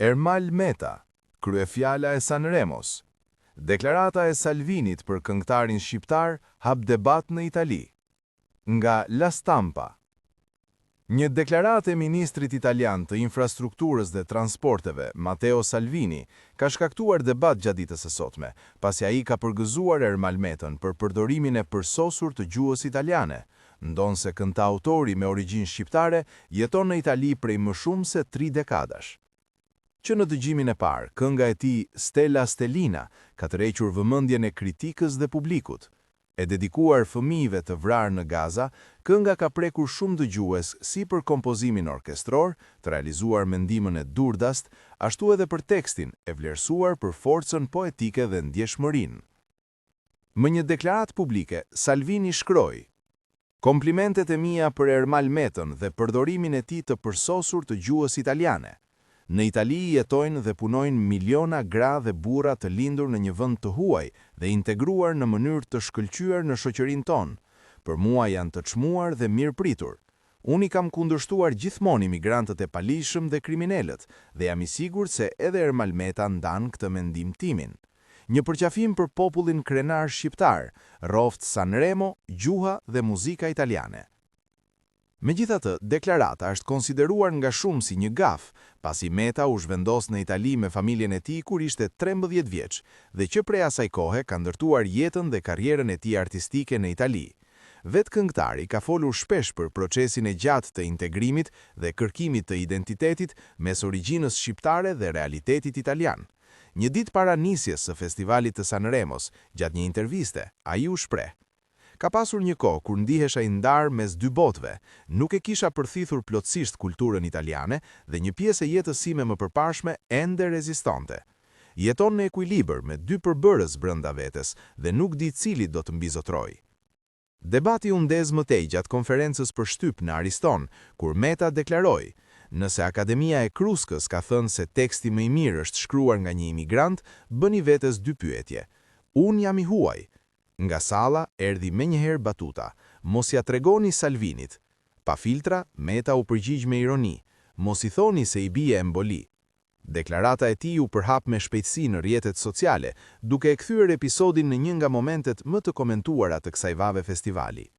Ermal Meta, kryefjala e Sanremos. Deklarata e Salvinit për këngëtarin shqiptar hap debat në Itali. Nga La Stampa. Një deklaratë e ministrit italian të infrastrukturës dhe transporteve, Matteo Salvini, ka shkaktuar debat gjatë ditës së sotme, pasi ai ka përgëzuar Ermal Metën për përdorimin e përsosur të gjuhës italiane, ndonse këngëtautori me origjinë shqiptare jeton në Itali prej më shumë se 3 dekadash. Që në dëgjimin e parë, kënga e tij Stella Stellina ka tërhequr vëmendjen e kritikës dhe publikut. E dedikuar fëmijëve të vrarë në Gaza, kënga ka prekur shumë dëgjues si për kompozimin orkestror, të realizuar me ndihmën e Durdast, ashtu edhe për tekstin, e vlerësuar për forcën poetike dhe ndjeshmërinë. Më një deklaratë publike, Salvini shkroi: "Komplimentet e mia për Ermal Metën dhe përdorimin e tij të përsosur të gjuhës italiane. Në Itali jetojnë dhe punojnë miliona gra dhe burra të lindur në një vend të huaj dhe integruar në mënyrë të shkëlqyer në shoqërinë tonë. Për mua janë të çmuar dhe mirëpritur. Unë i kam kundërshtuar gjithmonë imigrantët e palishëm dhe kriminalët dhe jam i sigurt se edhe Ermal Meta ndan këtë mendim timin. Një përqafim për popullin krenar shqiptar, rroft Sanremo, gjuha dhe muzika italiane." Megjithatë, deklarata është konsideruar nga shumë si një gaf, pasi Meta u zhvendos në Itali me familjen e tij kur ishte 13 vjeç dhe që prej asaj kohe ka ndërtuar jetën dhe karrierën e tij artistike në Itali. Vetë këngëtari ka folur shpesh për procesin e gjatë të integrimit dhe kërkimit të identitetit mes origjinës shqiptare dhe realitetit italian. Një ditë para nisjes së festivalit të Sanremos, gjatë një interviste, ai u shpreh: "Ka pasur një kohë kur ndihesha i ndarë mes dy botëve, nuk e kisha përthithur plotësisht kulturën italiane dhe një pjesë e jetës sime më përparshme ende rezistante. Jeton në ekuilibër me dy përbërës brenda vetes dhe nuk di cili do të mbizotroj." Debati u ndez mëtej gjatë konferencës për shtyp në Ariston, kur Meta deklaroi: "Nëse Akademia e Kruskës ka thënë se teksti më i mirë është shkruar nga një imigrant, bëni vetes dy pyetje. Unë jam i huaj." Nga salla erdhi menjëherë batuta: "Mos ja tregoni Salvinit." Pa filtra, Meta u përgjigj me ironi: "Mos i thoni se i bie emboli." Deklarata e tij u përhap me shpejtësi në rrjetet sociale, duke e kthyer episodin në një nga momentet më të komentuara të kësaj vave festivali.